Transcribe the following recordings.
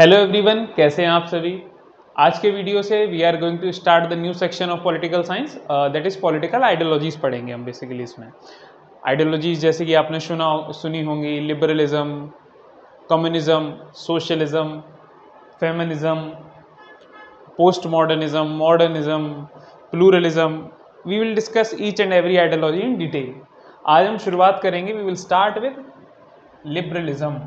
Hello everyone, कैसे हैं आप सभी। आज के वीडियो से we are going to start the new section of political science, that is political ideologies पढ़ेंगे हम बेसिकली। इसमें आइडियोलॉजीज जैसे कि आपने सुनी होंगी, liberalism, communism, socialism, feminism, post modernism, modernism, pluralism. We will discuss each and every ideology in detail. आज हम शुरुआत करेंगे, we will start with liberalism.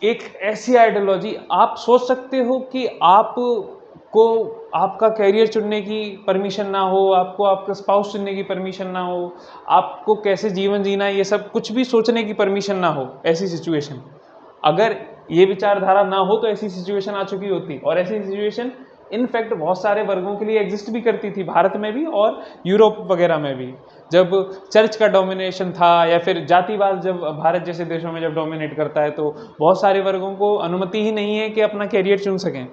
एक ऐसी आइडियोलॉजी, आप सोच सकते हो कि आपको आपका कैरियर चुनने की परमिशन ना हो, आपको आपका स्पाउस चुनने की परमिशन ना हो, आपको कैसे जीवन जीना है ये सब कुछ भी सोचने की परमिशन ना हो। ऐसी सिचुएशन, अगर ये विचारधारा ना हो तो ऐसी सिचुएशन आ चुकी होती। और ऐसी सिचुएशन इनफैक्ट बहुत सारे वर्गों के लिए एग्जिस्ट भी करती थी, भारत में भी और यूरोप वगैरह में भी। जब चर्च का डोमिनेशन था या फिर जातिवाद जब भारत जैसे देशों में जब डोमिनेट करता है, तो बहुत सारे वर्गों को अनुमति ही नहीं है कि अपना कैरियर चुन सकें।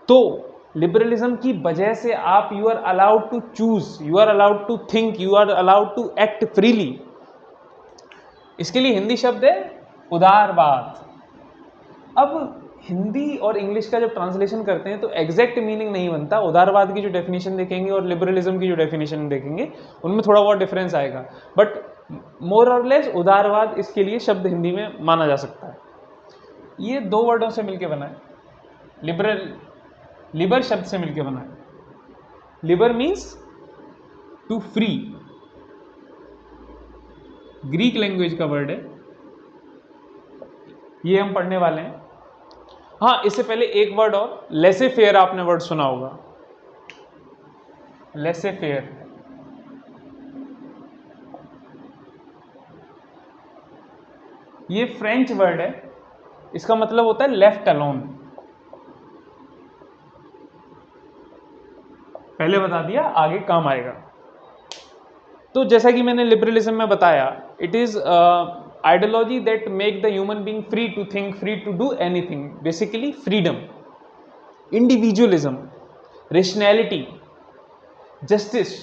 तो लिबरलिज्म की वजह से आप you are allowed to choose, you are allowed to think, you are allowed to act freely. इसके लिए हिंदी शब्द है उदारवाद। अब हिंदी और इंग्लिश का जब ट्रांसलेशन करते हैं तो एग्जैक्ट मीनिंग नहीं बनता। उदारवाद की जो डेफिनेशन देखेंगे और लिबरलिज्म की जो डेफिनेशन देखेंगे उनमें थोड़ा बहुत डिफरेंस आएगा, बट मोर और लेस उदारवाद इसके लिए शब्द हिंदी में माना जा सकता है। ये दो वर्डों से मिलकर बना है। लिबर शब्द से मिलकर बना है। Liber means to free, Greek language का वर्ड है, ये हम पढ़ने वाले हैं। हाँ, इससे पहले एक वर्ड और, लेसे फेयर, आपने वर्ड सुना होगा, लेसे फेयर। ये फ्रेंच वर्ड है, इसका मतलब होता है लेफ्ट अलोन। पहले बता दिया, आगे काम आएगा। तो जैसा कि मैंने लिबरलिज्म में बताया, it is ideology that make the human being free to think, free to do anything. Basically freedom, individualism, rationality, justice,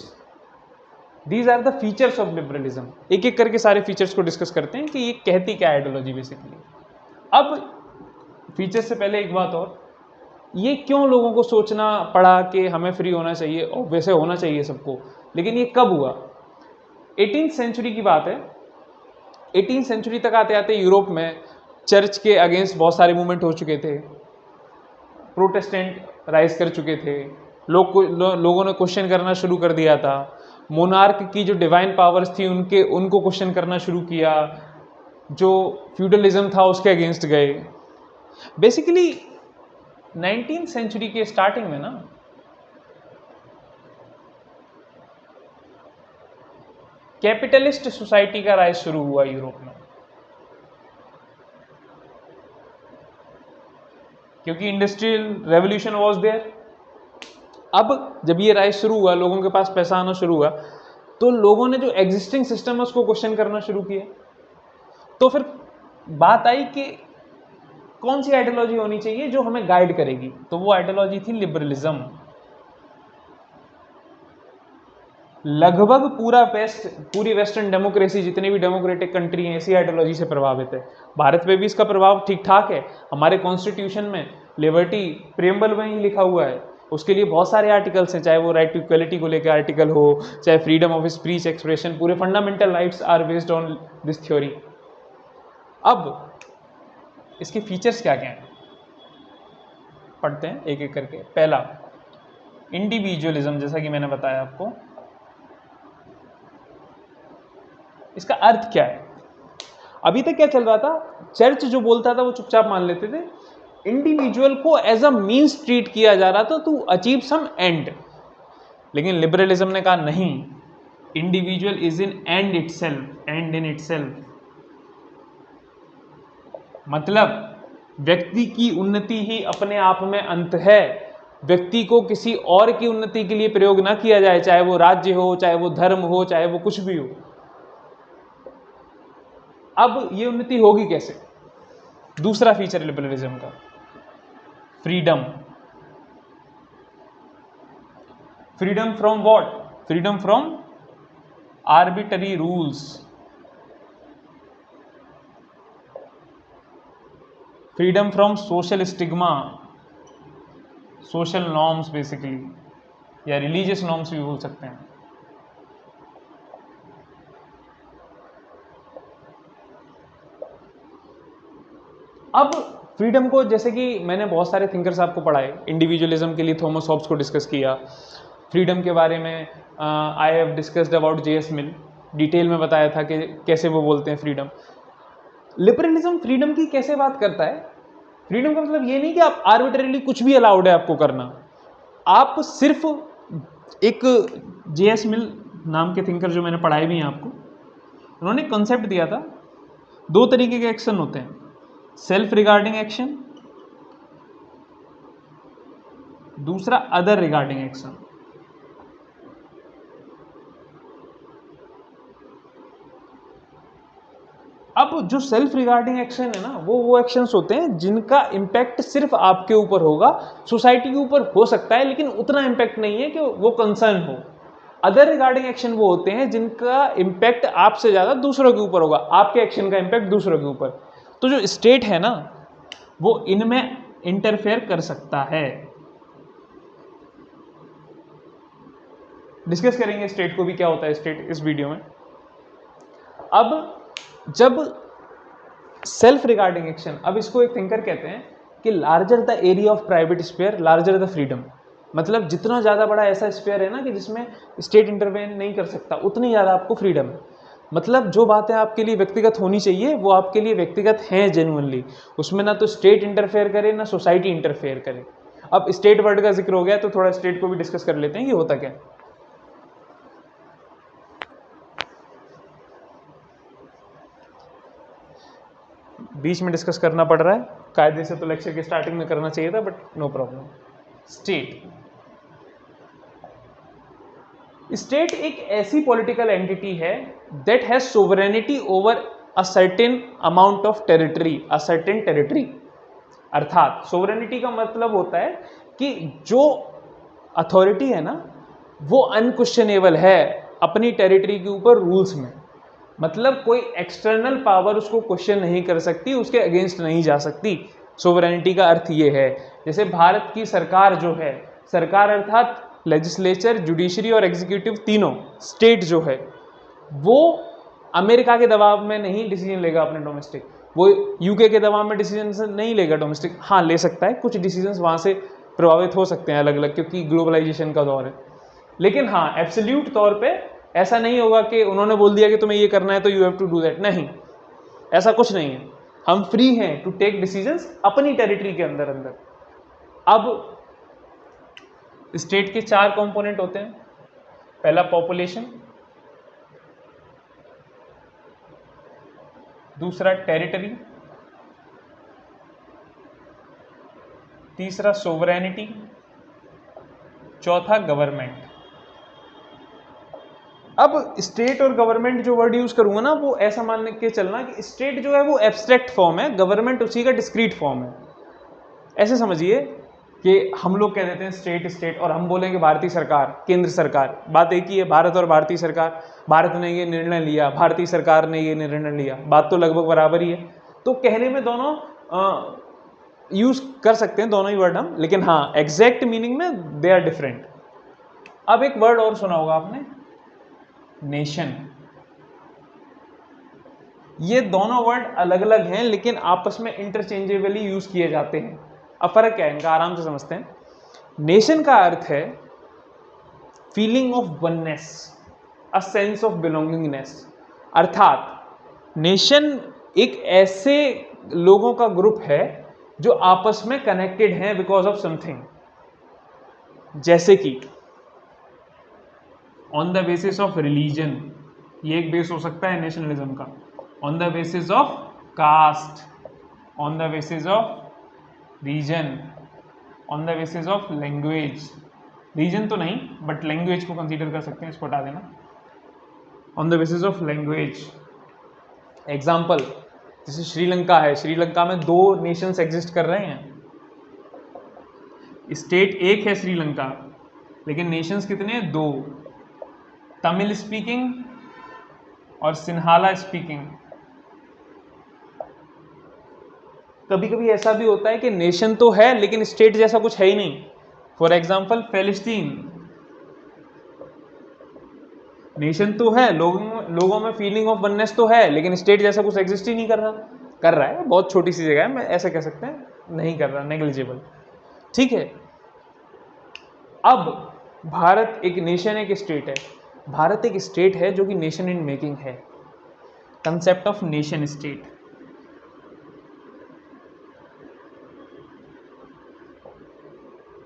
these are the features of liberalism. एक एक करके सारे फीचर्स को डिस्कस करते हैं कि ये कहती क्या आइडियोलॉजी बेसिकली। अब फीचर्स से पहले एक बात और, ये क्यों लोगों को सोचना पड़ा कि हमें फ्री होना चाहिए, और वैसे होना चाहिए सबको, लेकिन ये कब हुआ? 18th सेंचुरी की बात है। 18th सेंचुरी तक आते आते यूरोप में चर्च के अगेंस्ट बहुत सारे मूवमेंट हो चुके थे, प्रोटेस्टेंट राइज कर चुके थे, लोगों ने क्वेश्चन करना शुरू कर दिया था। मोनार्क की जो डिवाइन पावर्स थी उनको क्वेश्चन करना शुरू किया, जो फ्यूडलिज्म था उसके अगेंस्ट गए। बेसिकली 19th सेंचुरी के स्टार्टिंग में ना, कैपिटलिस्ट सोसाइटी का राइज शुरू हुआ यूरोप में, क्योंकि इंडस्ट्रियल रेवोल्यूशन वाज देयर। अब जब ये राइज शुरू हुआ, लोगों के पास पैसा आना शुरू हुआ, तो लोगों ने जो एग्जिस्टिंग सिस्टम है उसको क्वेश्चन करना शुरू किया। तो फिर बात आई कि कौन सी आइडियोलॉजी होनी चाहिए जो हमें गाइड करेगी, तो वो आइडियोलॉजी थी लिबरलिज्म। लगभग पूरी वेस्टर्न डेमोक्रेसी, जितनी भी डेमोक्रेटिक कंट्री हैं, इसी आइडियोलॉजी से प्रभावित है। भारत में भी इसका प्रभाव ठीक ठाक है। हमारे कॉन्स्टिट्यूशन में लिबर्टी प्रेम्बल में ही लिखा हुआ है, उसके लिए बहुत सारे आर्टिकल्स हैं, चाहे वो राइट टू इक्वलिटी को लेकर आर्टिकल हो, चाहे फ्रीडम ऑफ स्पीच, एक्सप्रेशन, पूरे fundamental rights are based on this theory. अब इसके फीचर्स क्या क्या हैं, पढ़ते हैं एक एक करके। पहला, इंडिविजुअलिज्म, जैसा कि मैंने बताया आपको। इसका अर्थ क्या है? अभी तक क्या चल रहा था, चर्च जो बोलता था वो चुपचाप मान लेते थे, इंडिविजुअल को एज अ मीन्स ट्रीट किया जा रहा था टू अचीव सम एंड। लेकिन लिबरलिज्म ने कहा नहीं, individual is in and itself, and in itself. मतलब व्यक्ति की उन्नति ही अपने आप में अंत है। व्यक्ति को किसी और की उन्नति के लिए प्रयोग ना किया जाए, चाहे वो राज्य हो, चाहे वो धर्म हो, चाहे वो कुछ भी हो। अब ये उन्नति होगी कैसे? दूसरा फीचर लिबरलिज्म का, freedom. Freedom from what? Freedom from arbitrary rules, freedom from social stigma, social norms basically, या रिलीजियस नॉर्म्स भी बोल सकते हैं। अब फ्रीडम को, जैसे कि मैंने बहुत सारे थिंकर्स आपको पढ़ाए, इंडिविजुअलिज्म के लिए थॉमस हॉब्स को डिस्कस किया, फ्रीडम के बारे में I have discussed about JS mill, detail में बताया था कि कैसे वो बोलते हैं फ्रीडम। लिबरलिज्म फ्रीडम की कैसे बात करता है? फ्रीडम का मतलब ये नहीं कि आप आर्बिट्रेरली कुछ भी अलाउड है आपको करना, आप सिर्फ एक जेएस मिल नाम के थिंकर जो मैंने पढ़ाए भी हैं आपको, उन्होंने कॉन्सेप्ट दिया था, दो तरीके के एक्शन होते हैं, सेल्फ रिगार्डिंग एक्शन, दूसरा अदर रिगार्डिंग एक्शन। अब जो सेल्फ रिगार्डिंग एक्शन है ना, वो एक्शंस होते हैं जिनका इम्पैक्ट सिर्फ आपके ऊपर होगा, सोसाइटी के ऊपर हो सकता है लेकिन उतना इम्पैक्ट नहीं है कि वो कंसर्न हो। अदर रिगार्डिंग एक्शन वो होते हैं जिनका इम्पैक्ट आपसे ज़्यादा दूसरों के ऊपर होगा, आपके एक्शन का इम्पैक्ट दूसरों के ऊपर। तो जो स्टेट है ना, वो इनमें इंटरफेयर कर सकता है। डिस्कस करेंगे स्टेट को भी, क्या होता है स्टेट, इस वीडियो में। अब जब सेल्फ रिगार्डिंग एक्शन, अब इसको एक थिंकर कहते हैं कि larger the area of private sphere larger the freedom, मतलब जितना ज़्यादा बड़ा ऐसा स्फीयर है ना कि जिसमें स्टेट इंटरवेन नहीं कर सकता, उतनी ज़्यादा आपको फ्रीडम है। मतलब जो बातें आपके लिए व्यक्तिगत होनी चाहिए वो आपके लिए व्यक्तिगत हैं जेन्युइनली, उसमें ना तो स्टेट इंटरफेयर करे ना सोसाइटी इंटरफेयर करे। अब स्टेट वर्ड का जिक्र हो गया तो थोड़ा स्टेट को भी डिस्कस कर लेते हैं कि होता क्या। बीच में डिस्कस करना पड़ रहा है, कायदे से तो लेक्चर के स्टार्टिंग में करना चाहिए था, बट नो प्रॉब्लम। स्टेट एक ऐसी पॉलिटिकल एंटिटी है that has sovereignty over a certain amount of territory, a certain territory. अर्थात सोवरेनिटी का मतलब होता है कि जो अथॉरिटी है ना वो अनक्वेश्चनेबल है अपनी टेरिटरी के ऊपर रूल्स में, मतलब कोई एक्सटर्नल पावर उसको क्वेश्चन नहीं कर सकती, उसके अगेंस्ट नहीं जा सकती। सोवरेनिटी का अर्थ ये है, जैसे भारत की सरकार जो है, सरकार अर्थात लेजिस्लेचर, जुडिशरी और एग्जीक्यूटिव तीनों, स्टेट जो है वो अमेरिका के दबाव में नहीं डिसीजन लेगा अपने डोमेस्टिक, वो यूके के दबाव में डिसीजन नहीं लेगा डोमेस्टिक, हाँ ले सकता है, कुछ डिसीजंस वहाँ से प्रभावित हो सकते हैं अलग अलग, क्योंकि ग्लोबलाइजेशन का दौर है। लेकिन हाँ एब्सोल्यूट तौर पे ऐसा नहीं होगा कि उन्होंने बोल दिया कि तुम्हें ये करना है तो you have to do that, नहीं, ऐसा कुछ नहीं है। हम फ्री हैं टू टेक डिसीजंस अपनी टेरिटरी के अंदर अंदर। अब स्टेट के 4 कंपोनेंट होते हैं, पहला पॉपुलेशन, दूसरा टेरिटरी, तीसरा सोवरेनिटी, चौथा गवर्नमेंट। अब स्टेट और गवर्नमेंट जो वर्ड यूज करूंगा ना वो ऐसा मान के चलना कि स्टेट जो है वो एब्स्ट्रैक्ट फॉर्म है, गवर्नमेंट उसी का डिस्क्रीट फॉर्म है। ऐसे समझिए कि हम लोग कह देते हैं स्टेट स्टेट और हम बोलेंगे भारतीय सरकार, केंद्र सरकार, बात एक ही है, भारत और भारतीय सरकार, भारत ने ये निर्णय लिया, भारतीय सरकार ने ये निर्णय लिया, बात तो लगभग बराबर ही है। तो कहने में दोनों यूज कर सकते हैं दोनों ही वर्ड हम, लेकिन हाँ एग्जैक्ट मीनिंग में दे आर डिफरेंट। अब एक वर्ड और सुना होगा आपने, नेशन। ये दोनों वर्ड अलग अलग हैं लेकिन आपस में इंटरचेंजेबली यूज किए जाते हैं। अब फर्क क्या है इनका, आराम से समझते हैं। नेशन का अर्थ है feeling of oneness, a sense of belongingness, अर्थात नेशन एक ऐसे लोगों का ग्रुप है जो आपस में कनेक्टेड हैं बिकॉज ऑफ समथिंग, जैसे कि on the basis of religion, ये एक बेस हो सकता है नेशनलिज्म का, on the basis of caste, on the basis of region, on the basis of language, region तो नहीं बट लैंग्वेज को कंसीडर कर सकते हैं, इसको हटा देना, on the basis of language. Example जैसे श्रीलंका है, श्रीलंका में 2 नेशंस एग्जिस्ट कर रहे हैं, स्टेट एक है श्रीलंका लेकिन नेशंस कितने हैं, 2, तमिल स्पीकिंग और सिन्हाला स्पीकिंग। कभी कभी ऐसा भी होता है कि नेशन तो है लेकिन स्टेट जैसा कुछ है ही नहीं। फॉर एग्जाम्पल फिलिस्तीन, नेशन तो है, लोगों में फीलिंग ऑफ वननेस तो है, लेकिन स्टेट जैसा कुछ एग्जिस्ट ही नहीं कर रहा है, बहुत छोटी सी जगह है, मैं ऐसे कह सकते हैं, नहीं कर रहा, नेग्लिजिबल। ठीक है, अब भारत एक नेशन, एक स्टेट है। भारत एक स्टेट है जो कि नेशन इन मेकिंग है, कंसेप्ट ऑफ नेशन स्टेट।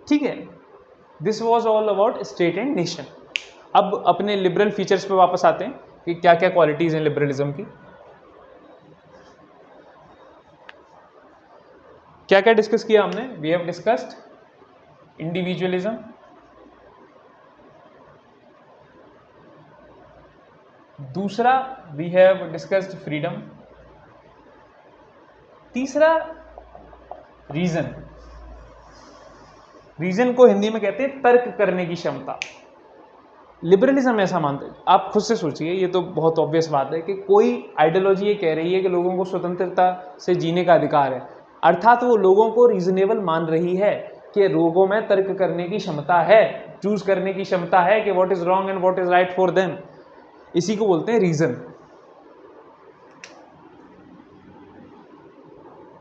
ठीक है, this was all about state and nation. अब अपने लिबरल फीचर्स पे वापस आते हैं कि क्या क्या क्वालिटीज हैं लिबरलिज्म की। क्या क्या डिस्कस किया हमने? वी हैव डिस्कस्ड इंडिविजुअलिज्म, दूसरा वी हैव डिस्कस्ड फ्रीडम, तीसरा रीजन। रीजन को हिंदी में कहते हैं तर्क करने की क्षमता। लिबरलिज्म ऐसा मानते हैं, आप खुद से सोचिए, ये तो बहुत ऑब्वियस बात है कि कोई आइडियोलॉजी ये कह रही है कि लोगों को स्वतंत्रता से जीने का अधिकार है, अर्थात वो लोगों को रीजनेबल मान रही है कि लोगों में तर्क करने की क्षमता है, चूज करने की क्षमता है कि what is wrong and what is right for them. इसी को बोलते हैं reason.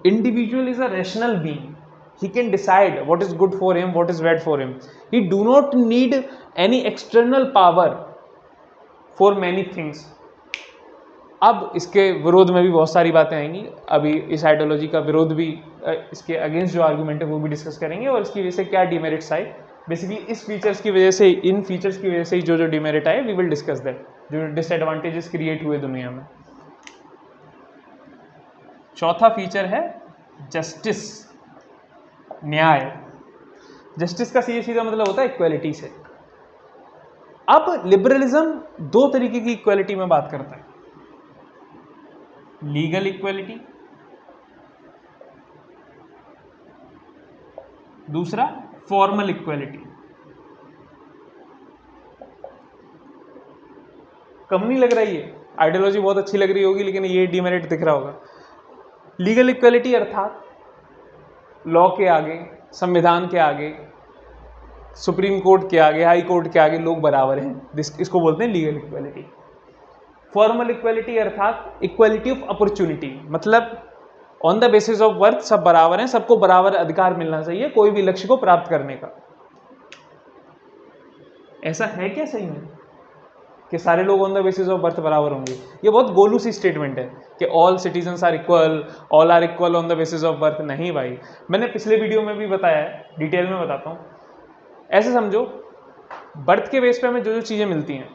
Individual is a rational being. He can decide what is good for him, what is bad for him. He do not need any external power for many things. अब इसके विरोध में भी बहुत सारी बातें आएंगी, अभी इस आइडियोलॉजी का विरोध भी, इसके अगेंस्ट जो आर्गुमेंट है वो भी डिस्कस करेंगे, और इसकी वजह से क्या डिमेरिट्स आए। बेसिकली इस फीचर्स की वजह से, इन फीचर्स की वजह से जो जो डिमेरिट आए, वी विल डिस्कस दैट, जो डिसएडवांटेजेस क्रिएट हुए दुनिया में। चौथा फीचर है जस्टिस, न्याय। जस्टिस का सीधा सीधा मतलब होता है इक्वालिटी से। अब लिबरलिज्म दो तरीके की इक्वालिटी में बात करता है, लीगल इक्वालिटी, दूसरा फॉर्मल इक्वालिटी। कम नहीं लग रहा है ये आइडियोलॉजी? बहुत अच्छी लग रही होगी, लेकिन ये डिमेरिट दिख रहा होगा। लीगल इक्वालिटी अर्थात लॉ के आगे, संविधान के आगे, सुप्रीम कोर्ट के आगे, हाई कोर्ट के आगे लोग बराबर हैं, इसको बोलते हैं लीगल इक्वालिटी। फॉर्मल इक्वालिटी अर्थात इक्वालिटी ऑफ अपॉर्चुनिटी, मतलब on the basis of worth सब बराबर हैं, सबको बराबर अधिकार मिलना चाहिए कोई भी लक्ष्य को प्राप्त करने का। ऐसा है क्या सही में कि सारे लोग on the basis of birth बराबर होंगे? ये बहुत गोलू सी स्टेटमेंट है कि all citizens are equal, all are equal on the basis of birth. नहीं भाई, मैंने पिछले वीडियो में भी बताया है, डिटेल में बताता हूँ। ऐसे समझो, बर्थ के बेस पे हमें जो जो चीज़ें मिलती हैं,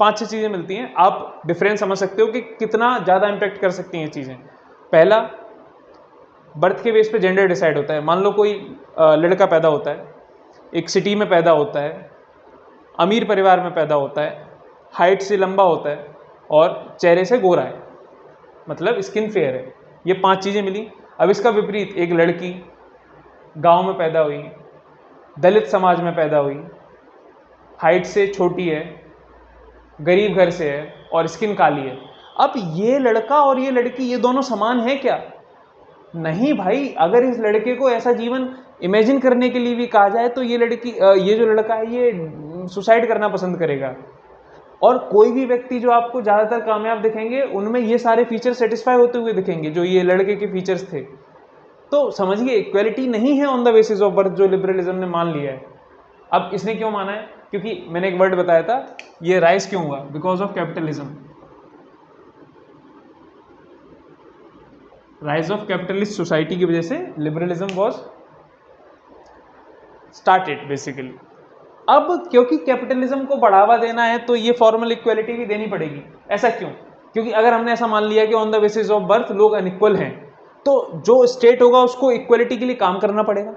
5-6 चीज़ें मिलती हैं, आप डिफरेंस समझ सकते हो कि कितना ज़्यादा इम्पेक्ट कर सकती हैं चीज़ें। पहला, बर्थ के बेस पे जेंडर डिसाइड होता है। मान लो कोई लड़का पैदा होता है, एक सिटी में पैदा होता है, अमीर परिवार में पैदा होता है, हाइट से लंबा होता है और चेहरे से गोरा है, मतलब स्किन फेयर है, ये 5 चीज़ें मिली। अब इसका विपरीत, एक लड़की गांव में पैदा हुई, दलित समाज में पैदा हुई, हाइट से छोटी है, गरीब घर से है और स्किन काली है। अब ये लड़का और ये लड़की, ये दोनों समान है क्या? नहीं भाई। अगर इस लड़के को ऐसा जीवन इमेजिन करने के लिए भी कहा जाए तो ये लड़की, ये जो लड़का है, ये सुसाइड करना पसंद करेगा। और कोई भी व्यक्ति जो आपको ज़्यादातर कामयाब दिखेंगे, उनमें ये सारे फीचर सेटिस्फाई होते हुए दिखेंगे जो ये लड़के के फीचर्स थे। तो समझिए, इक्वालिटी नहीं है on the basis of birth जो लिबरलिज्म ने मान लिया है। अब इसने क्यों माना है? क्योंकि मैंने एक वर्ड बताया था, ये राइज क्यों हुआ? Because of capitalism. Rise of capitalist society की वजह से लिबरलिज्म वॉज स्टार्टेड बेसिकली। अब क्योंकि कैपिटलिज्म को बढ़ावा देना है तो ये फॉर्मल इक्वालिटी भी देनी पड़ेगी। ऐसा क्यों? क्योंकि अगर हमने ऐसा मान लिया कि on the basis of birth लोग अनइक्वल हैं, तो जो स्टेट होगा उसको इक्वलिटी के लिए काम करना पड़ेगा,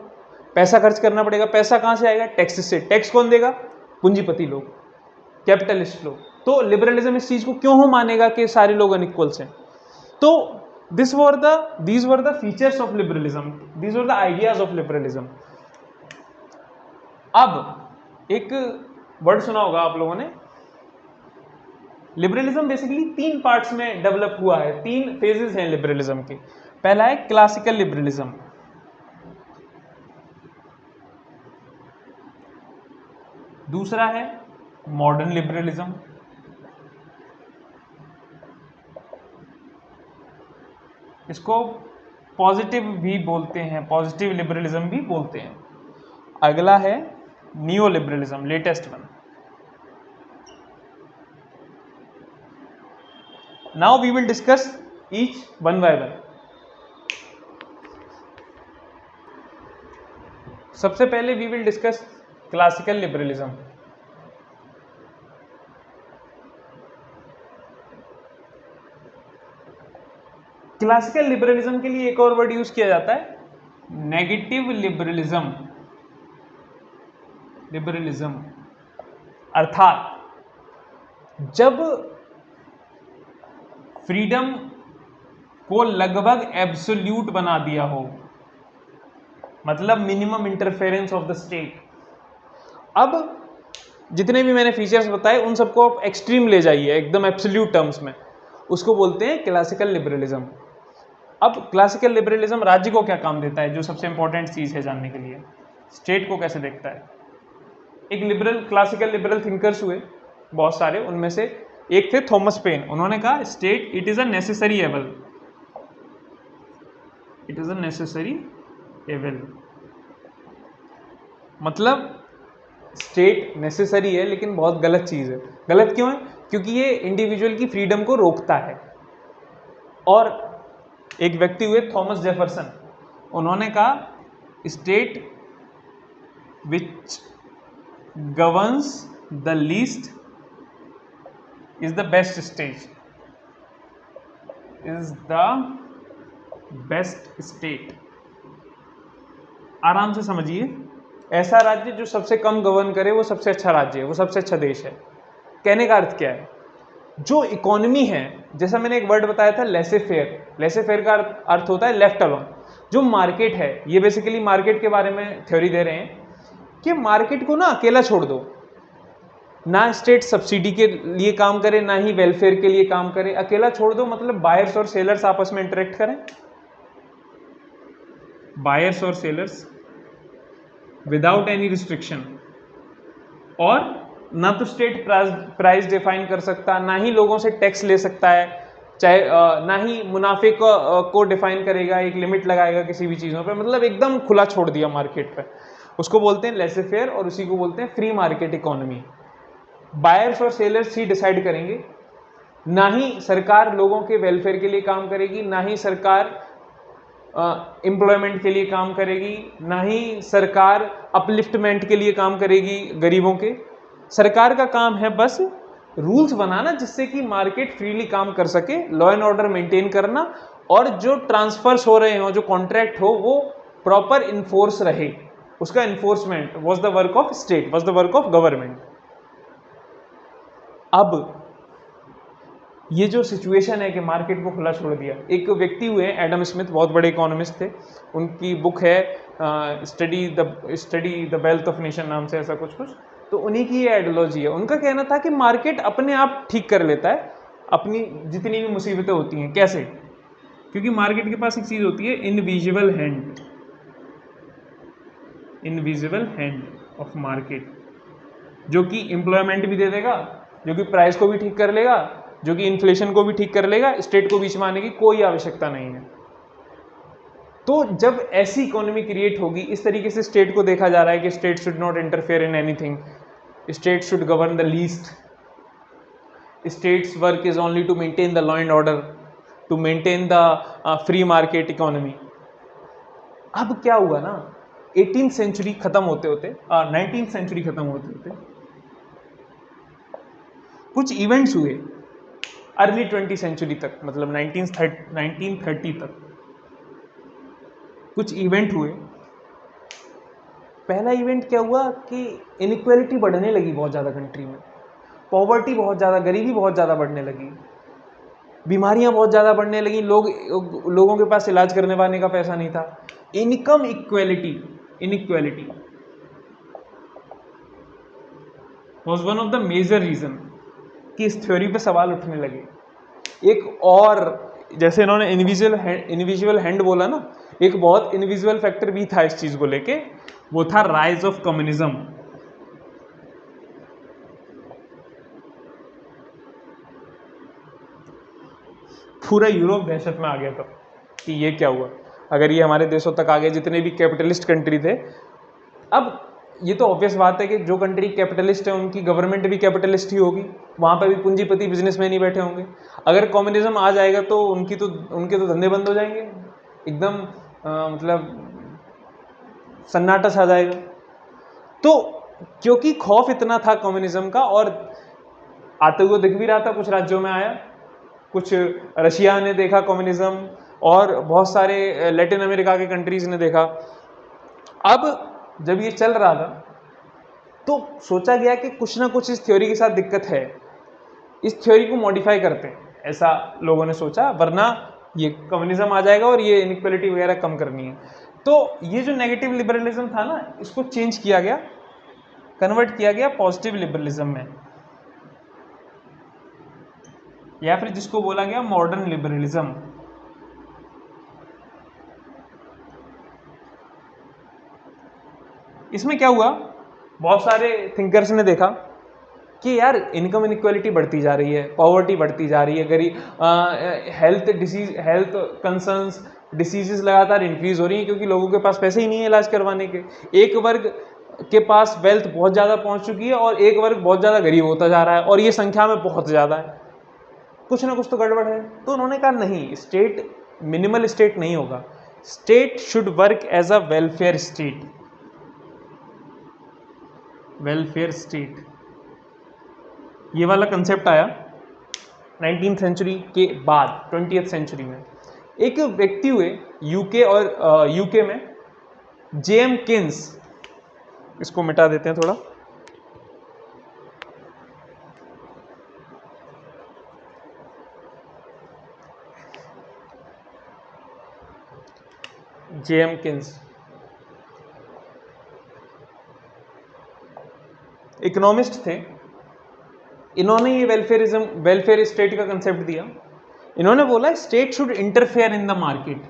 पैसा खर्च करना पड़ेगा। पैसा कहाँ से आएगा? टैक्स से। टैक्स कौन देगा? पूंजीपति लोग, कैपिटलिस्ट लोग। तो लिबरलिज्म इस चीज को क्यों मानेगा कि सारे लोग अनइक्वल्स हैं? तो these were the features of liberalism, these were the ideas of liberalism. अब एक वर्ड सुना होगा आप लोगों ने, लिबरलिज्म बेसिकली 3 पार्ट्स में डेवलप हुआ है, 3 फेजेस हैं लिबरलिज्म के। पहला है क्लासिकल लिबरलिज्म, दूसरा है मॉडर्न लिबरलिज्म, इसको पॉजिटिव भी बोलते हैं, पॉजिटिव लिबरलिज्म भी बोलते हैं। अगला है neo liberalism, latest one. Now we will discuss each one by one. सबसे पहले we will discuss classical liberalism. Classical liberalism के लिए एक और वर्ड यूज किया जाता है, नेगेटिव लिबरलिज्म। लिबरलिज्म अर्थात जब फ्रीडम को लगभग एब्सोल्यूट बना दिया हो, मतलब minimum interference of the state. अब जितने भी मैंने फीचर्स बताए उन सबको आप एक्सट्रीम ले जाइए, एकदम एब्सोल्यूट टर्म्स में, उसको बोलते हैं क्लासिकल लिबरलिज्म। अब क्लासिकल लिबरलिज्म राज्य को क्या काम देता है, जो सबसे इंपॉर्टेंट चीज है जानने के लिए, स्टेट को कैसे देखता है। एक लिबरल, क्लासिकल लिबरल थिंकर्स हुए बहुत सारे, उनमें से एक थे थॉमस पेन। उन्होंने कहा state it is a necessary evil, it is a necessary evil. मतलब स्टेट नेसेसरी है लेकिन बहुत गलत चीज है। गलत क्यों है? क्योंकि ये इंडिविजुअल की फ्रीडम को रोकता है। और एक व्यक्ति हुए थॉमस जेफरसन, उन्होंने कहा state which governs the least is the best state, is the best state. आराम से समझिए, ऐसा राज्य जो सबसे कम गवर्न करे वो सबसे अच्छा राज्य है, वो सबसे अच्छा देश है। कहने का अर्थ क्या है, जो इकोनॉमी है, जैसा मैंने एक वर्ड बताया था लेसे फेयर, लेसे फेयर का अर्थ होता है लेफ्ट अलोन। जो मार्केट है, ये बेसिकली मार्केट के बारे में थ्योरी दे रहे हैं कि मार्केट को ना अकेला छोड़ दो, ना स्टेट सब्सिडी के लिए काम करे, ना ही वेलफेयर के लिए काम करे, अकेला छोड़ दो। मतलब बायर्स और सेलर्स आपस में इंटरेक्ट करें, बायर्स और सेलर्स विदाउट एनी रिस्ट्रिक्शन। और ना तो स्टेट प्राइस डिफाइन कर सकता, ना ही लोगों से टैक्स ले सकता है, चाहे ना ही मुनाफे को डिफाइन करेगा, एक लिमिट लगाएगा किसी भी चीज़ों पे। मतलब एकदम खुला छोड़ दिया मार्केट पे। उसको बोलते हैं लेसे फेयर और उसी को बोलते हैं फ्री मार्केट इकोनॉमी। बायर्स और सेलर्स ही डिसाइड करेंगे, ना ही सरकार लोगों के वेलफेयर के लिए काम करेगी, ना ही सरकार एम्प्लॉयमेंट के लिए काम करेगी, ना ही सरकार अपलिफ्टमेंट के लिए काम करेगी गरीबों के। सरकार का काम है बस रूल्स बनाना जिससे कि मार्केट फ्रीली काम कर सके, लॉ एंड ऑर्डर मेंटेन करना, और जो ट्रांसफर्स हो रहे हो, जो कॉन्ट्रैक्ट हो, वो प्रॉपर इन्फोर्स रहे। उसका enforcement was the work of state, was the work of government. अब ये जो सिचुएशन है कि मार्केट को खुला छोड़ दिया, एक व्यक्ति हुए एडम स्मिथ, बहुत बड़े इकोनॉमिस्ट थे, उनकी बुक है study the wealth of nation नाम से, ऐसा कुछ कुछ। तो उन्हीं की ये आइडियोलॉजी है। उनका कहना था कि मार्केट अपने आप ठीक कर लेता है अपनी जितनी भी मुसीबतें होती हैं। कैसे? क्योंकि मार्केट के पास एक चीज होती है invisible hand, invisible hand of market, जो कि एम्प्लॉयमेंट भी दे देगा, जो कि प्राइस को भी ठीक कर लेगा, जो कि इन्फ्लेशन को भी ठीक कर लेगा। स्टेट को बीच में आने की कोई आवश्यकता नहीं है। तो जब ऐसी इकोनॉमी क्रिएट होगी, इस तरीके से स्टेट को देखा जा रहा है कि state should not interfere in anything, state should govern the least, state's work is only to maintain the law and order, to maintain the free market economy. अब क्या हुआ ना, 18th सेंचुरी खत्म होते होते, 19th सेंचुरी खत्म होते होते कुछ इवेंट्स हुए अर्ली 20th सेंचुरी तक, मतलब 1930 तक कुछ इवेंट हुए। पहला इवेंट क्या हुआ कि इनइक्वालिटी बढ़ने लगी बहुत ज़्यादा कंट्री में, पॉवर्टी बहुत ज़्यादा, गरीबी बहुत ज़्यादा बढ़ने लगी, बीमारियां बहुत ज़्यादा बढ़ने लगी, लोगों के पास इलाज करने वाले का पैसा नहीं था। Income inequality was one of the major reason कि इस थ्योरी पे सवाल उठने लगे। एक और, जैसे इन्होंने इनविजुअल हैंड बोला ना, एक बहुत इनविजुअल फैक्टर भी था इस चीज को लेके, वो था राइज ऑफ कम्युनिज्म। पूरा यूरोप दहशत में आ गया था कि ये क्या हुआ, अगर ये हमारे देशों तक आ गए, जितने भी कैपिटलिस्ट कंट्री थे। अब ये तो ऑब्वियस बात है कि जो कंट्री कैपिटलिस्ट है उनकी गवर्नमेंट भी कैपिटलिस्ट ही होगी, वहाँ पे भी पूंजीपति बिजनेसमैन ही बैठे होंगे। अगर कम्युनिज्म आ जाएगा तो उनके तो धंधे बंद हो जाएंगे, एकदम मतलब सन्नाटा छा जाएगा। तो क्योंकि खौफ इतना था कम्युनिज्म का, और आते हुए दिख भी रहा था, कुछ राज्यों में आया, कुछ रशिया ने देखा कम्युनिज्म, और बहुत सारे लैटिन अमेरिका के कंट्रीज ने देखा। अब जब ये चल रहा था तो सोचा गया कि कुछ ना कुछ इस थ्योरी के साथ दिक्कत है, इस थ्योरी को मॉडिफाई करते हैं, ऐसा लोगों ने सोचा, वरना ये कम्युनिज्म आ जाएगा और ये इनइक्वालिटी वगैरह कम करनी है। तो ये जो नेगेटिव लिबरलिज्म था ना, इसको चेंज किया गया, कन्वर्ट किया गया पॉजिटिव लिबरलिज्म में, या फिर जिसको बोला गया मॉडर्न लिबरलिज्म। इसमें क्या हुआ, बहुत सारे थिंकर्स ने देखा कि यार इनकम इनइक्वालिटी बढ़ती जा रही है, पॉवर्टी बढ़ती जा रही है, गरीब, हेल्थ कंसर्न्स, डिसीजेस लगातार इंक्रीज हो रही हैं, क्योंकि लोगों के पास पैसे ही नहीं है इलाज करवाने के। एक वर्ग के पास वेल्थ बहुत ज़्यादा पहुंच चुकी है और एक वर्ग बहुत ज़्यादा गरीब होता जा रहा है, और ये संख्या में बहुत ज़्यादा है, कुछ ना कुछ तो गड़बड़ है। तो उन्होंने कहा नहीं, स्टेट मिनिमल स्टेट नहीं होगा, state should work as a welfare state. Welfare state, ये वाला कंसेप्ट आया 19th सेंचुरी के बाद, 20th सेंचुरी में। एक व्यक्ति हुए यूके में, जेएम किन्स, इसको मिटा देते हैं थोड़ा, जेएम किन्स इकोनॉमिस्ट थे। इन्होंने ये वेलफेयर स्टेट का कंसेप्ट दिया। इन्होंने बोला state should interfere in the market,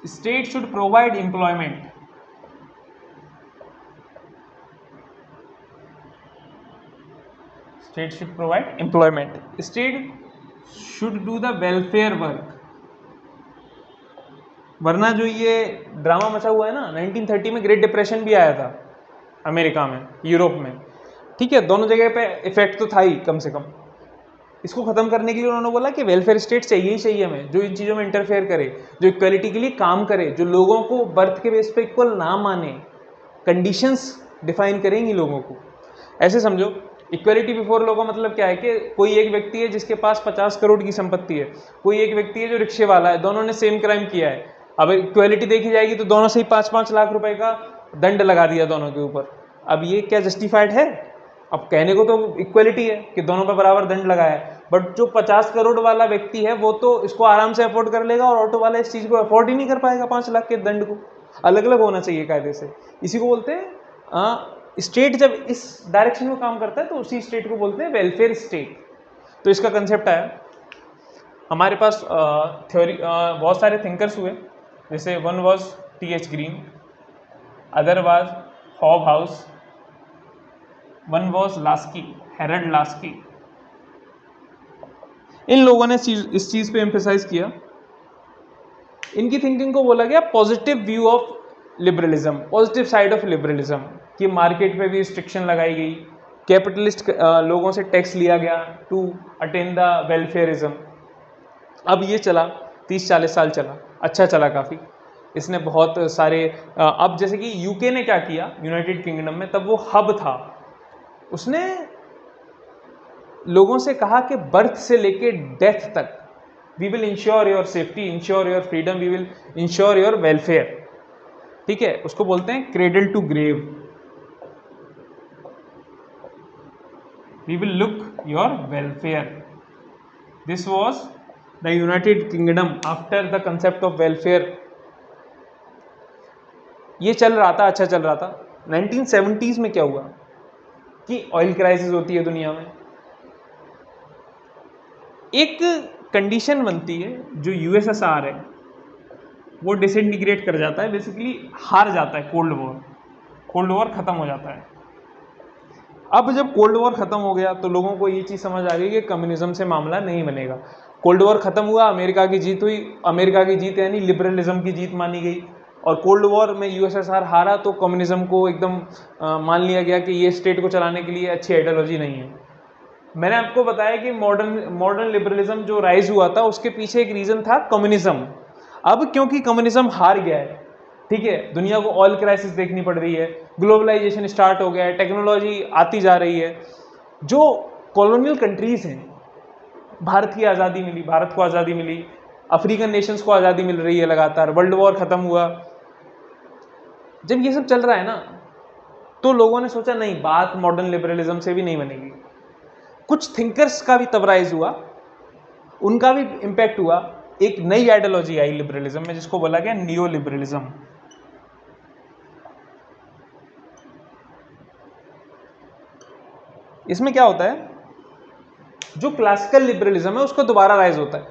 state should provide employment, state should provide employment, state should do the welfare work. वरना जो ये ड्रामा मचा हुआ है ना, 1930 में ग्रेट डिप्रेशन भी आया था अमेरिका में, यूरोप में, ठीक है, दोनों जगह पे इफेक्ट तो था ही कम से कम। इसको खत्म करने के लिए उन्होंने बोला कि वेलफेयर स्टेट चाहिए ही चाहिए हमें, जो इन चीज़ों में इंटरफेयर करे, जो इक्वलिटी के लिए काम करे, जो लोगों को बर्थ के बेस पे इक्वल ना माने, कंडीशंस डिफाइन करेंगी लोगों को। ऐसे समझो, इक्वलिटी बिफोर लॉ का मतलब क्या है कि कोई एक व्यक्ति है जिसके पास 50 करोड़ की संपत्ति है, कोई एक व्यक्ति है जो रिक्शे वाला है, दोनों ने सेम क्राइम किया है। अब इक्वलिटी देखी जाएगी तो दोनों से ही 5-5 लाख रुपए का दंड लगा दिया दोनों के ऊपर। अब ये क्या जस्टिफाइड है? अब कहने को तो इक्वलिटी है कि दोनों पर बराबर दंड लगाया है, बट जो 50 करोड़ वाला व्यक्ति है वो तो इसको आराम से अफोर्ड कर लेगा, और ऑटो वाला इस चीज़ को अफोर्ड ही नहीं कर पाएगा। 5 लाख के दंड को अलग अलग होना चाहिए कायदे से। इसी को बोलते हैं स्टेट जब इस डायरेक्शन में काम करता है तो उसी स्टेट को बोलते हैं वेलफेयर स्टेट। तो इसका कंसेप्ट आया हमारे पास। थ्योरी बहुत सारे थिंकर्स हुए, जैसे one was T H. Green, other was Hobhouse, one was Laski, Harold Laski. इन लोगों ने इस चीज पे एम्फेसाइज किया। इनकी थिंकिंग को बोला गया positive view of liberalism, positive side of liberalism, कि मार्केट पे भी रिस्ट्रिक्शन लगाई गई, कैपिटलिस्ट लोगों से टैक्स लिया गया टू अटेन द वेलफेयरिज्म। अब ये चला 30-40 साल चला, अच्छा चला काफ़ी। इसने बहुत सारे अब जैसे कि यूके ने क्या किया, यूनाइटेड किंगडम में, तब वो हब था, उसने लोगों से कहा कि बर्थ से लेके डेथ तक we will ensure your safety, ensure your freedom, we will ensure your welfare. ठीक है, उसको बोलते हैं cradle to grave, we will look your welfare. This was the United Kingdom after the concept of welfare. ये चल रहा था, अच्छा चल रहा था। 1970s में क्या हुआ, कि ऑयल क्राइसिस होती है दुनिया में। एक कंडीशन बनती है, जो यूएसएसआर है वो डिसइंटीग्रेट कर जाता है, बेसिकली हार जाता है कोल्ड वॉर खत्म हो जाता है। अब जब कोल्ड वॉर खत्म हो गया तो लोगों को ये चीज़ समझ आ गई कि कम्युनिज्म से मामला नहीं बनेगा। कोल्ड वॉर खत्म हुआ, अमेरिका की जीत हुई, अमेरिका की जीत यानी लिबरलिज्म की जीत मानी गई, और कोल्ड वॉर में यूएसएसआर हारा तो कम्युनिज्म को एकदम मान लिया गया कि ये स्टेट को चलाने के लिए अच्छी आइडियोलॉजी नहीं है। मैंने आपको बताया कि मॉडर्न लिबरलिज्म जो राइज हुआ था उसके पीछे एक रीज़न था कम्युनिज्म। अब क्योंकि कम्युनिज्म हार गया है, ठीक है, दुनिया को ऑयल क्राइसिस देखनी पड़ रही है, ग्लोबलाइजेशन स्टार्ट हो गया है, टेक्नोलॉजी आती जा रही है, जो कॉलोनियल कंट्रीज़ हैं, भारत की आज़ादी मिली, भारत को आज़ादी मिली, अफ्रीकन नेशंस को आज़ादी मिल रही है लगातार, वर्ल्ड वॉर ख़त्म हुआ। जब ये सब चल रहा है ना, तो लोगों ने सोचा नहीं, बात मॉडर्न लिबरलिज्म से भी नहीं बनेगी। कुछ थिंकर्स का भी तब राइज हुआ, उनका भी इम्पैक्ट हुआ, एक नई आइडियोलॉजी आई लिबरलिज्म में जिसको बोला गया नियो लिबरलिज्म। इसमें क्या होता है, जो क्लासिकल लिबरलिज्म है उसको दोबारा राइज होता है।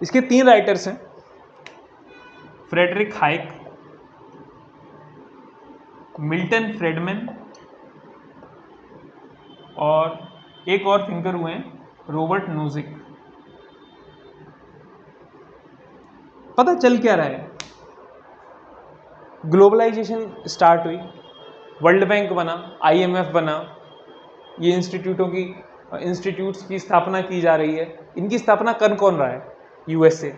इसके 3 राइटर्स हैं, फ्रेडरिक हाइक, मिल्टन फ्रेडमैन, और एक और थिंकर हुए हैं रॉबर्ट नोजिक। पता चल क्या रहा है, ग्लोबलाइजेशन स्टार्ट हुई, वर्ल्ड बैंक बना, आईएमएफ बना, ये इंस्टीट्यूट्स की स्थापना की जा रही है। इनकी स्थापना कर कौन रहा है, यूएसए,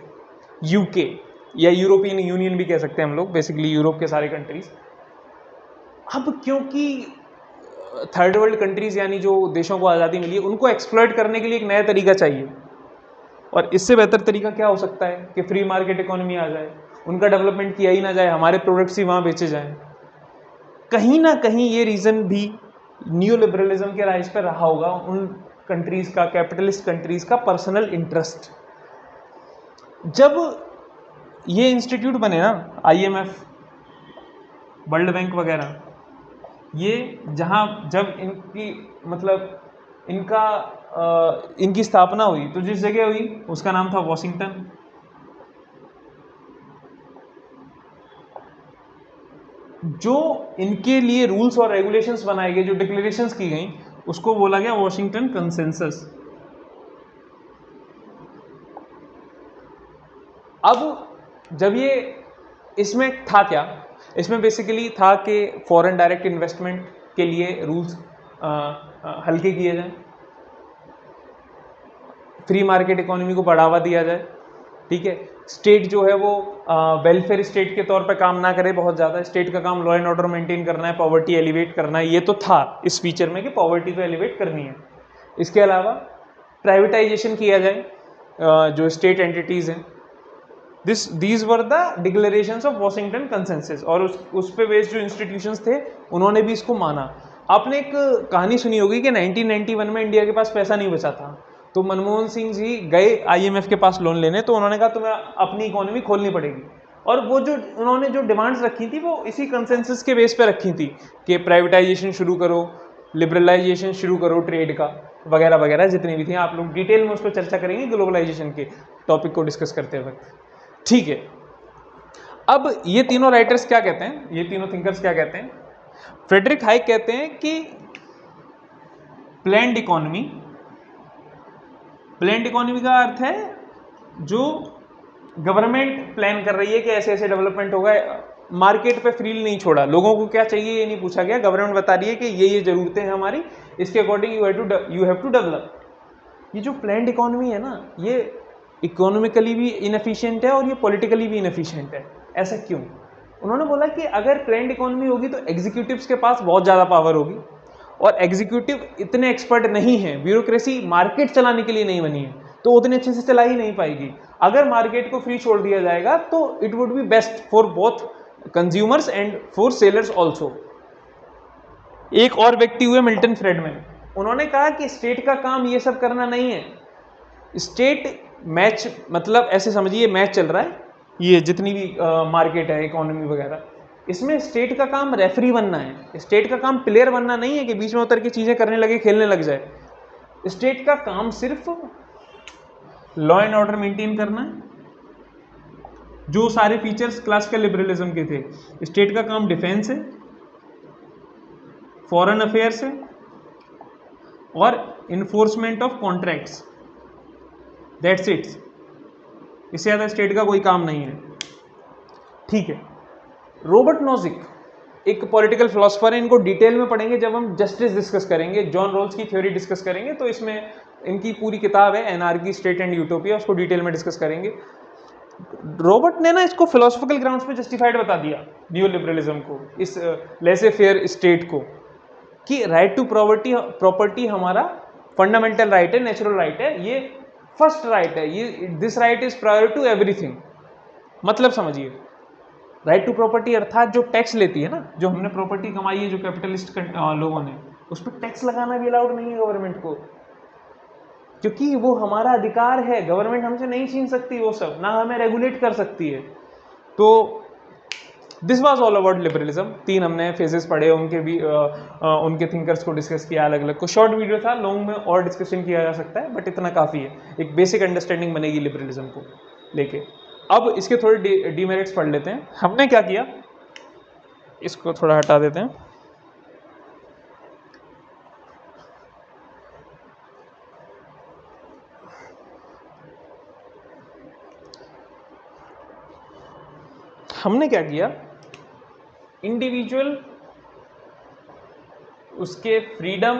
यूके, या यूरोपियन यूनियन भी कह सकते हैं हम लोग, बेसिकली यूरोप के सारे कंट्रीज। अब क्योंकि थर्ड वर्ल्ड कंट्रीज यानी जो देशों को आज़ादी मिली है, उनको एक्सप्लॉइट करने के लिए एक नया तरीका चाहिए, और इससे बेहतर तरीका क्या हो सकता है कि फ्री मार्केट इकोनॉमी आ जाए, उनका डेवलपमेंट किया ही ना जाए, हमारे प्रोडक्ट्स ही वहाँ बेचे जाएं। कहीं ना कहीं ये रीज़न भी न्यू लिबरलिज्म के राइज पर रहा होगा, उन कंट्रीज़ का, कैपिटलिस्ट कंट्रीज़ का पर्सनल इंटरेस्ट। जब ये इंस्टीट्यूट बने ना, आईएमएफ, वर्ल्ड बैंक वगैरह, ये जब इनकी स्थापना हुई तो जिस जगह हुई उसका नाम था वॉशिंगटन। जो इनके लिए रूल्स और रेगुलेशंस बनाए गए, जो डिक्लेरेशंस की गई, उसको बोला गया वॉशिंगटन कंसेंसस। अब जब ये, इसमें था क्या, इसमें बेसिकली था कि फॉरेन डायरेक्ट इन्वेस्टमेंट के लिए रूल्स हल्के किए जाएं, फ्री मार्केट इकोनॉमी को बढ़ावा दिया जाए, ठीक है, स्टेट जो है वो वेलफेयर स्टेट के तौर पे काम ना करे बहुत ज़्यादा, स्टेट का काम लॉ एंड ऑर्डर मेंटेन करना है, पॉवर्टी एलिवेट करना है। ये तो था इस फीचर में कि पॉवर्टी तो एलिवेट करनी है। इसके अलावा प्राइवेटाइजेशन किया जाए जो स्टेट एंटिटीज़ हैं। These were the declarations of Washington consensus, और उस पे बेस्ड जो इंस्टीट्यूशंस थे उन्होंने भी इसको माना। आपने एक कहानी सुनी होगी कि 1991 में इंडिया के पास पैसा नहीं बचा था, तो मनमोहन सिंह जी गए आईएमएफ के पास लोन लेने, तो उन्होंने कहा तुम्हें अपनी इकोनॉमी खोलनी पड़ेगी, और वो जो उन्होंने जो डिमांड्स रखी थी वो इसी कंसेंसस के बेस पे रखी थी कि प्राइवेटाइजेशन शुरू करो, लिबरलाइजेशन शुरू करो ट्रेड का, वगैरह वगैरह जितनी भी थी। आप लोग डिटेल में उस पर चर्चा करेंगे ग्लोबलाइजेशन के टॉपिक को डिस्कस करते वक्त, ठीक है। अब ये तीनों राइटर्स क्या कहते हैं, ये तीनों थिंकर्स क्या कहते हैं? फ्रेडरिक हाइक कहते हैं कि प्लान्ड इकोनॉमी का अर्थ है जो गवर्नमेंट प्लान कर रही है कि ऐसे ऐसे डेवलपमेंट होगा, मार्केट पे फ्रीली नहीं छोड़ा, लोगों को क्या चाहिए ये नहीं पूछा गया, गवर्नमेंट बता रही है कि ये ज़रूरतें हैं हमारी, इसके according you have to develop. ये जो प्लान्ड इकोनॉमी है ना, ये इकोनॉमिकली भी इनएफिशिएंट है और ये पॉलिटिकली भी इनएफिशिएंट है। ऐसा क्यों? उन्होंने बोला कि अगर प्लान्ड इकोनॉमी होगी तो एग्जीक्यूटिव्स के पास बहुत ज़्यादा पावर होगी, और एग्जीक्यूटिव इतने एक्सपर्ट नहीं हैं, ब्यूरोक्रेसी मार्केट चलाने के लिए नहीं बनी है, तो उतने अच्छे से चला ही नहीं पाएगी। अगर मार्केट को फ्री छोड़ दिया जाएगा तो it would be best for both consumers and for sellers also. एक और व्यक्ति हुए मिल्टन फ्रेडमैन, उन्होंने कहा कि स्टेट का काम ये सब करना नहीं है। स्टेट मैच, मतलब ऐसे समझिए मैच चल रहा है, ये जितनी भी मार्केट है, इकोनॉमी वगैरह, इसमें स्टेट का काम रेफरी बनना है, स्टेट का काम प्लेयर बनना नहीं है कि बीच में उतर के चीजें करने लगे, खेलने लग जाए। स्टेट का काम सिर्फ लॉ एंड ऑर्डर मेंटेन करना है, जो सारे फीचर्स क्लासिकल लिबरलिज्म के थे। स्टेट का काम डिफेंस है, फॉरेन अफेयर्स है और enforcement of contracts, that's it. इससे ज़्यादा स्टेट का कोई काम नहीं है, ठीक है। रॉबर्ट नोजिक एक पॉलिटिकल फिलोसफर है, इनको डिटेल में पढ़ेंगे जब हम जस्टिस डिस्कस करेंगे, जॉन रॉल्स की थ्योरी डिस्कस करेंगे, तो इसमें इनकी पूरी किताब है एनार्की, स्टेट एंड यूटोपिया, उसको डिटेल में डिस्कस करेंगे। रॉबर्ट ने ना इसको फिलोसफिकल ग्राउंड्स पे जस्टिफाइड बता दिया न्यू लिबरलिज्म को, इस लेसे फेयर स्टेट को, कि राइट टू प्रॉपर्टी हमारा फंडामेंटल राइट है, नेचुरल राइट है, ये फर्स्ट राइट है, ये this right is prior to everything. मतलब समझिए, राइट टू प्रॉपर्टी अर्थात जो टैक्स लेती है ना, जो हमने प्रॉपर्टी कमाई है, जो कैपिटलिस्ट लोगों ने, उस पर टैक्स लगाना भी अलाउड नहीं है गवर्नमेंट को, क्योंकि वो हमारा अधिकार है, गवर्नमेंट हमसे नहीं छीन सकती वो सब, ना हमें रेगुलेट कर सकती है। तो this was all about liberalism. 3 हमने फेजेस पढ़े, उनके भी उनके थिंकर्स को डिस्कस किया अलग अलग। को शॉर्ट वीडियो था, लॉन्ग में और डिस्कशन किया जा सकता है, बट इतना काफ़ी है, एक बेसिक अंडरस्टैंडिंग बनेगी लिबरलिज्म को लेके। अब इसके थोड़े डीमेरिट्स पढ़ लेते हैं। हमने क्या किया, इसको थोड़ा हटा देते हैं। हमने क्या किया, इंडिविजुअल उसके फ्रीडम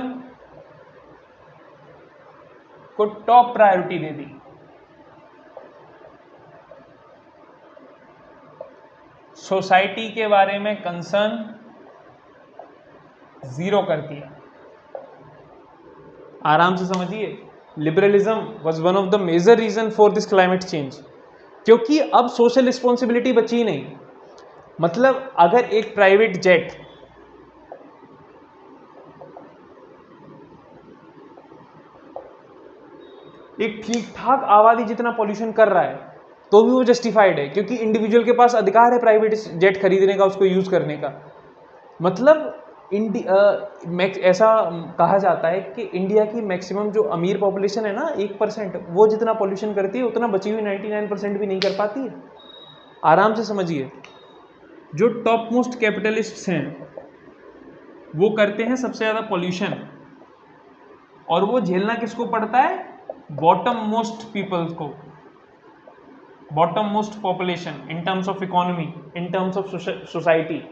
को टॉप प्रायोरिटी दे दी, सोसाइटी के बारे में कंसर्न जीरो कर दिया। आराम से समझिए, liberalism was one of the major reason for this climate change, क्योंकि अब सोशल रिस्पॉन्सिबिलिटी बची नहीं। मतलब अगर एक प्राइवेट जेट एक ठीक ठाक आबादी जितना पॉल्यूशन कर रहा है तो भी वो जस्टिफाइड है, क्योंकि इंडिविजुअल के पास अधिकार है प्राइवेट जेट खरीदने का, उसको यूज करने का। मतलब ऐसा कहा जाता है कि इंडिया की मैक्सिमम जो अमीर पॉपुलेशन है ना 1%, वो जितना पॉल्यूशन करती है उतना बची हुई 99% भी नहीं कर पाती है। आराम से समझिए, जो टॉप मोस्ट कैपिटलिस्ट्स हैं वो करते हैं सबसे ज़्यादा पॉल्यूशन, और वो झेलना किसको पड़ता है, बॉटम मोस्ट पीपल्स को, bottom most population in terms of economy, in terms of society.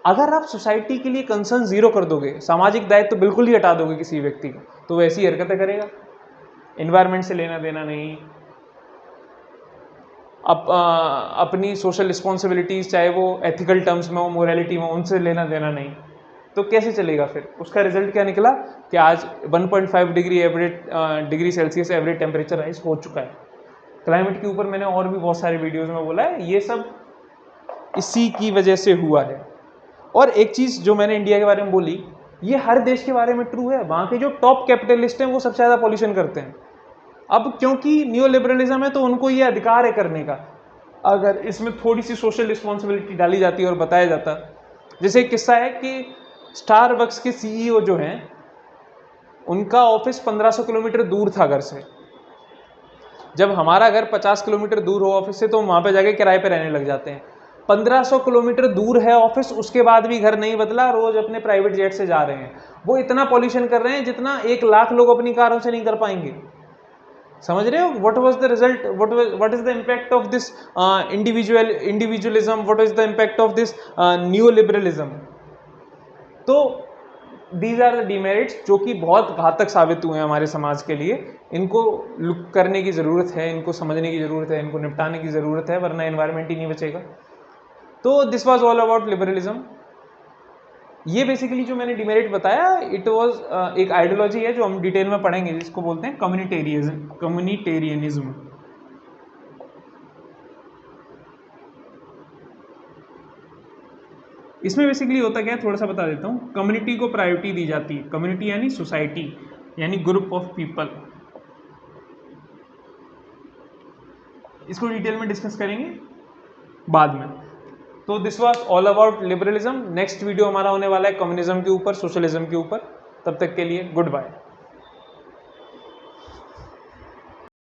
अगर आप सोसाइटी के लिए कंसर्न जीरो कर दोगे, सामाजिक दायित्व तो बिल्कुल ही हटा दोगे किसी व्यक्ति को, तो वैसी हरकतें करेगा, एनवायरनमेंट से लेना देना नहीं, अपनी सोशल रिस्पॉन्सिबिलिटीज चाहे वो एथिकल टर्म्स में हो, मोरालिटी में, उनसे लेना देना नहीं, तो कैसे चलेगा फिर। उसका रिजल्ट क्या निकला कि आज 1.5 degree Celsius average temperature rise हो चुका है। क्लाइमेट के ऊपर मैंने और भी बहुत सारे वीडियोज में बोला है, ये सब इसी की वजह से हुआ है। और एक चीज़ जो मैंने इंडिया के बारे में बोली, ये हर देश के बारे में ट्रू है। वहाँ के जो टॉप कैपिटलिस्ट हैं वो सबसे ज़्यादा पॉल्यूशन करते हैं। अब क्योंकि न्यू लिबरलिज्म है तो उनको ये अधिकार है करने का। अगर इसमें थोड़ी सी सोशल रिस्पॉन्सिबिलिटी डाली जाती और बताया जाता, जैसे एक किस्सा है कि स्टारबक्स के CEO जो हैं, उनका ऑफिस 1500 किलोमीटर दूर था घर से। जब हमारा घर 50 किलोमीटर दूर हो ऑफिस से, तो वहाँ पे जाके किराए पे रहने लग जाते हैं। 1500 किलोमीटर दूर है ऑफिस, उसके बाद भी घर नहीं बदला, रोज अपने प्राइवेट जेट से जा रहे हैं। वो इतना पॉल्यूशन कर रहे हैं जितना 1 लाख लोग अपनी कारों से नहीं कर पाएंगे। समझ रहे हो, what was the result, what is the impact of this individualism, what is the impact of this new liberalism. तो दीज आर द डिमेरिट्स जो कि बहुत घातक साबित हुए हैं हमारे समाज के लिए। इनको लुक करने की ज़रूरत है, इनको समझने की ज़रूरत है, इनको निपटाने की ज़रूरत है, वरना एनवायरनमेंट ही नहीं बचेगा। तो this was all about liberalism. ये बेसिकली जो मैंने डिमेरिट बताया, इट वाज एक आइडियोलॉजी है जो हम डिटेल में पढ़ेंगे, जिसको बोलते हैं कम्युनिटेरियनिज्म। इसमें बेसिकली होता क्या है, थोड़ा सा बता देता हूँ। कम्युनिटी को प्रायोरिटी दी जाती है, कम्युनिटी यानी सोसाइटी, यानी ग्रुप ऑफ पीपल। इसको डिटेल में डिस्कस करेंगे बाद में। तो this was all about liberalism. Next video हमारा होने वाला है कम्युनिज्म के ऊपर, सोशलिज्म के ऊपर। तब तक के लिए गुड बाय।